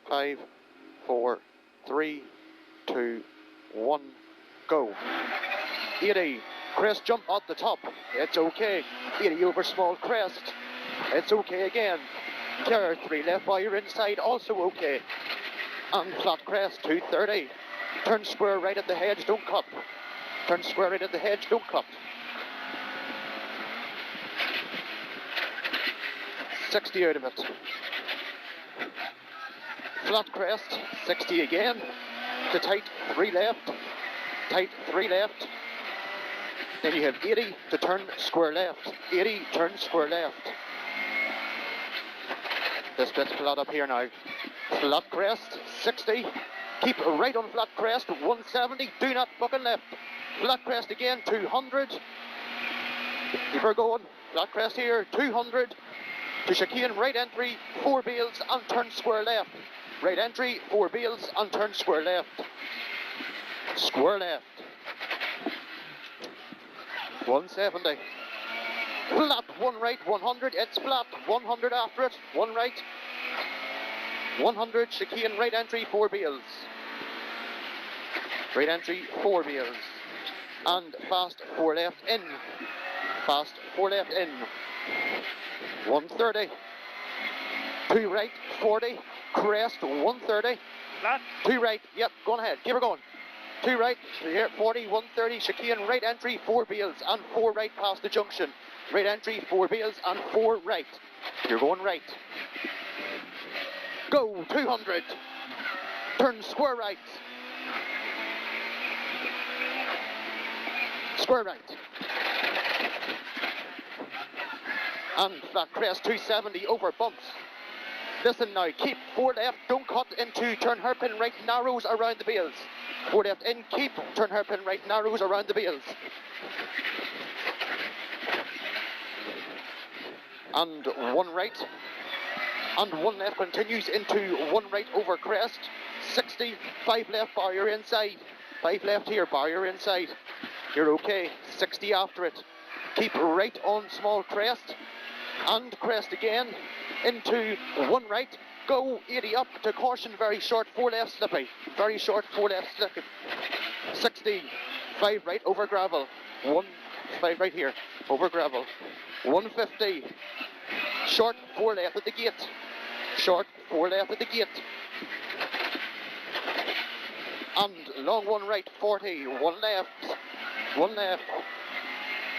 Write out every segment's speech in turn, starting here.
5, 4, 3, 2, 1, go. 80, crest jump at the top, it's okay. 80 over small crest, it's okay again. Car 3 left by your inside, also okay. And flat crest, 230. Turn square right at the hedge, don't cut. Turn square right at the hedge, don't cut. 60 out of it. Flat crest, 60 again. To tight, 3 left. Tight, 3 left. Then you have 80 to turn square left. 80, turn square left. This bit's flat up here now. Flat crest, 60. Keep right on flat crest, 170. Do not fucking left. Flat crest again, 200. Keep her going. Flat crest here, 200. To chicane, right entry, 4 bales and turn square left. Right entry, 4 bales and turn square left. Square left. 170. Flat, 1 right, 100. It's flat, 100 after it. 1 right. 100, chicane, right entry, 4 bales. Right entry, 4 bales. And fast, 4 left in. Fast, 4 left in. 130. 2 right, 40. Crest, 130. Flat. 2 right, yep, go on ahead, keep her going. 2 right, here, 40, 130, chicane, right entry, 4 bales, and 4 right past the junction. Right entry, 4 bales, and 4 right. You're going right. Go, 200. Turn square right. Square right. And flat crest, 270 over bumps. Listen now, keep 4 left, don't cut into turn hairpin right, narrows around the bales. 4 left in, keep, turn hairpin right, narrows around the bales. And 1 right. And 1 left continues into 1 right over crest. 60, 5 left, barrier inside. 5 left here, barrier inside. You're okay, 60 after it. Keep right on small crest. And crest again. Into 1 right. Go 80 up to caution, very short, 4 left slippy. Very short, 4 left slippy. 60, 5 right over gravel. 5 right here, over gravel. 150. Short, 4 left at the gate. Short, 4 left at the gate. And long 1 right, 40. 1 left. 1 left.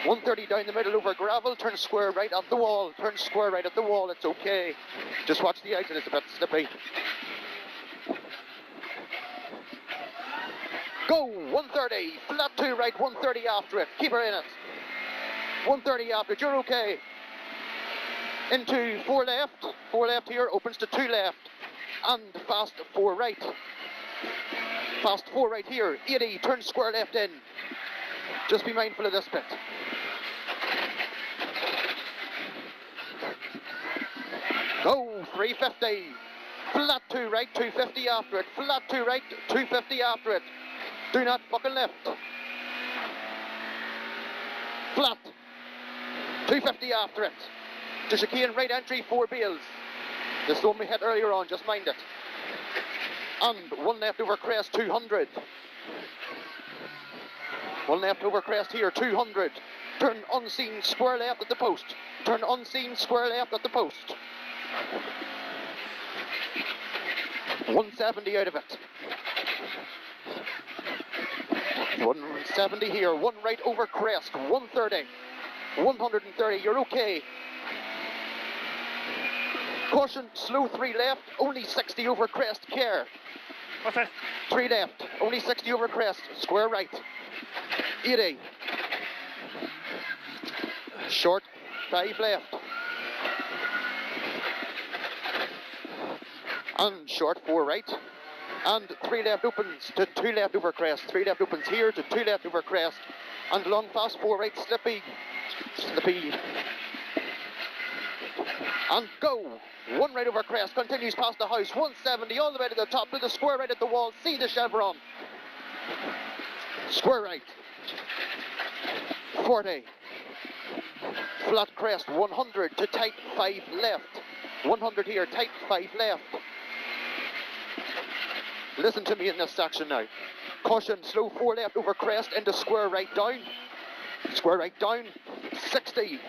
130 down the middle over gravel, turn square right at the wall, turn square right at the wall, it's okay. Just watch the exit, it's a bit slippy. Go, 130, flat 2 right, 130 after it, keep her in it. 130 after it, you're okay. Into 4 left here, opens to 2 left. And fast 4 right. Fast 4 right here, 80, turn square left in. Just be mindful of this bit. Go, 350. Flat 2 right, 250 after it. Flat 2 right, 250 after it. Do not fucking left. Flat. 250 after it. To chicane, right entry, 4 bales. This is the one we hit earlier on, just mind it. And 1 left over crest, 200. 1 left over crest here, 200. Turn unseen, square left at the post. Turn unseen, square left at the post. 170 out of it. 170 here, 1 right over crest, 130. 130, you're okay. Caution, slow 3 left, only 60 over crest, care. What's that? 3 left, only 60 over crest, square right. 80. Short, 5 left. And short, 4 right. And 3 left opens to 2 left over crest. 3 left opens here to 2 left over crest. And long fast, 4 right, slippy. Slippy. And go. 1 right over crest, continues past the house. 170 all the way to the top, to the square right at the wall. See the chevron. Square right. 40. Flat crest, 100 to tight 5 left. 100 here, tight 5 left. Listen to me in this section now. Caution, slow 4 left over crest into square right down. Square right down, 60.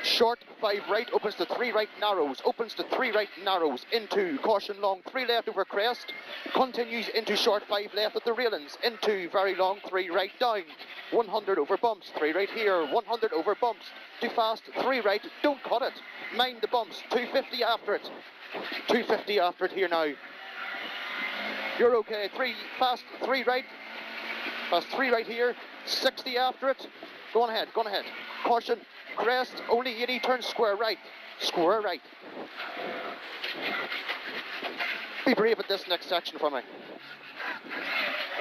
Short 5 right, opens to 3 right narrows, opens to 3 right narrows, into caution long 3 left over crest, continues into short 5 left at the railings, into very long 3 right down, 100 over bumps, 3 right here, 100 over bumps, too fast, 3 right, don't cut it, mind the bumps, 250 after it, 250 after it here now. You're okay, 3 fast, 3 right, fast 3 right here, 60 after it, go on ahead, caution, crest, only 80, turn square right, Be brave at this next section for me.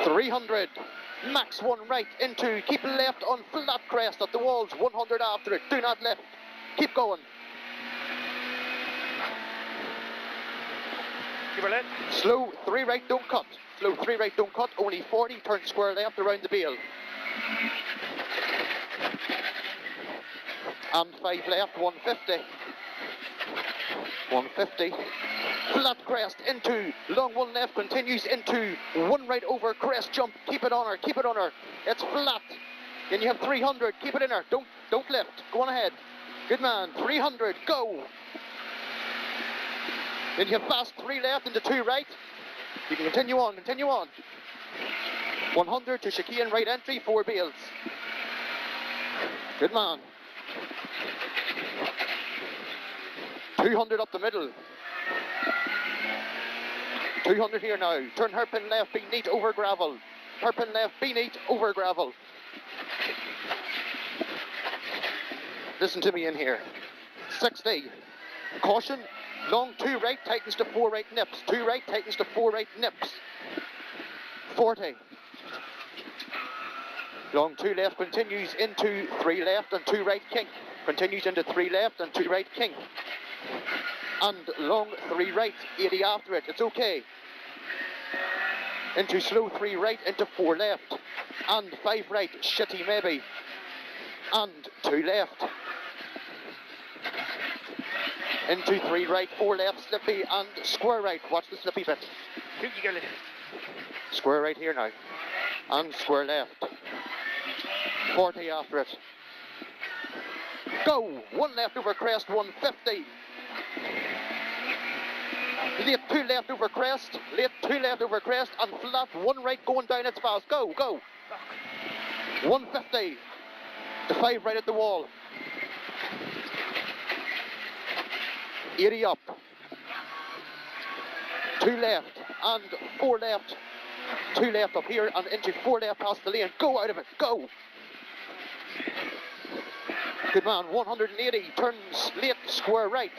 300, max 1 right into, keep left on flat crest at the walls, 100 after it, do not left, keep going. Keep it in. Slow 3 right, don't cut, only 40, turn square left around the bale. And 5 left, 150. 150. Flat crest into long 1 left, continues into 1 right over crest jump. Keep it on her. It's flat. Then you have 300. Keep it in her. Don't lift. Go on ahead. Good man. 300. Go. Then you have fast 3 left into 2 right. You can continue on. 100 to chicane right entry, 4 bales. Good man. 200 up the middle. 200 here now. Turn hairpin left, be neat over gravel. Hairpin left, be neat over gravel. Listen to me in here. 60. Caution. Long 2 right, tightens to 4 right nips. 2 right, tightens to 4 right nips. 40. Long 2 left, continues into 3 left and 2 right kink. Continues into 3 left and 2 right kink. And long 3 right, 80 after it, it's okay. Into slow 3 right, into 4 left. And 5 right, shitty maybe. And 2 left. Into 3 right, 4 left, slippy and square right. Watch the slippy bit. Square right here now. And square left. 40 after it. Go! 1 left over crest, 150. Late 2 left over crest, and flat 1 right going down, it's fast. Go! 150. To 5 right at the wall. 80 up. 2 left and 4 left. 2 left up here and into 4 left past the lane. Go out of it. Go. Good man. 180. Turns late square right.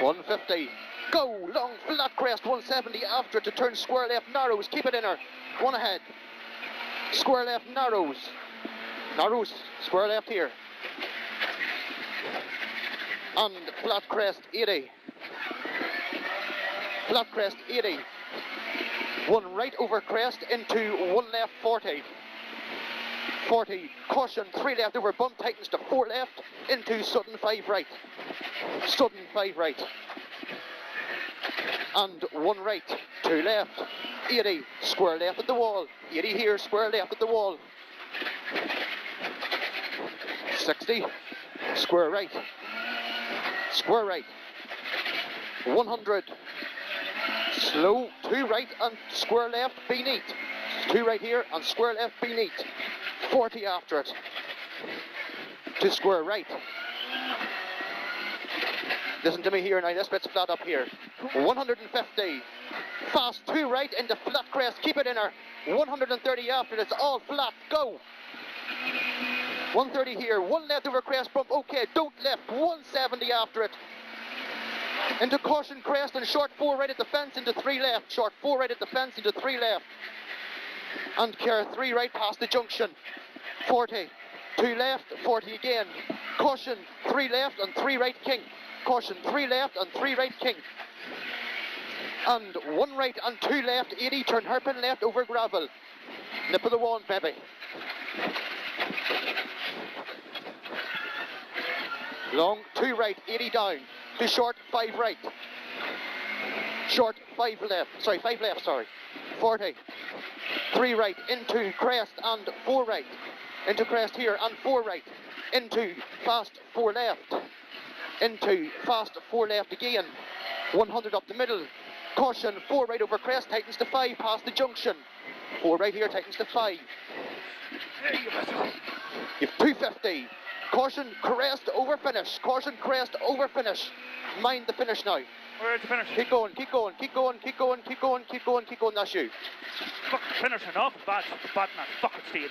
150. Go, long flat crest, 170 after it to turn square left narrows, keep it in her, 1 ahead. Square left narrows, square left here. And flat crest 80. 1 right over crest into 1 left 40. 40, caution, 3 left over bump, tightens to 4 left, into sudden 5 right. And 1 right, 2 left, 80, square left at the wall, 80 here, square left at the wall. 60, square right, 100, slow, 2 right and square left, be neat. 2 right here and square left, be neat. 40 after it, to square right. Listen to me here now, this bit's flat up here. 150, fast 2 right into flat crest, keep it in her. 130 after it, it's all flat, go. 130 here, 1 left over crest bump, okay, don't left. 170 after it. Into caution crest and short 4 right at the fence into 3 left. Short 4 right at the fence into 3 left. And care 3 right past the junction. 40, 2 left, 40 again. Caution 3 left and 3 right kink. Caution 3 left and 3 right kink. And 1 right and 2 left, 80, turn hairpin left over gravel. Nip of the wand, baby. Long, 2 right, 80 down. To short, 5 right. Short, 5 left. Sorry, 5 left, sorry. 40. 3 right, into crest and 4 right. Into crest here and 4 right. Into fast 4 left. Into fast 4 left again. 100 up the middle. Caution, 4 right over crest, tightens to 5 past the junction. 4 right here, tightens to 5. You've 250. Caution, crest over finish. Caution, crest over finish. Mind the finish now. Where's the finish? Keep going, keep going, keep going, keep going, keep going, keep going, keep going, that's you. Fucking finishing off bad in that fucking stage.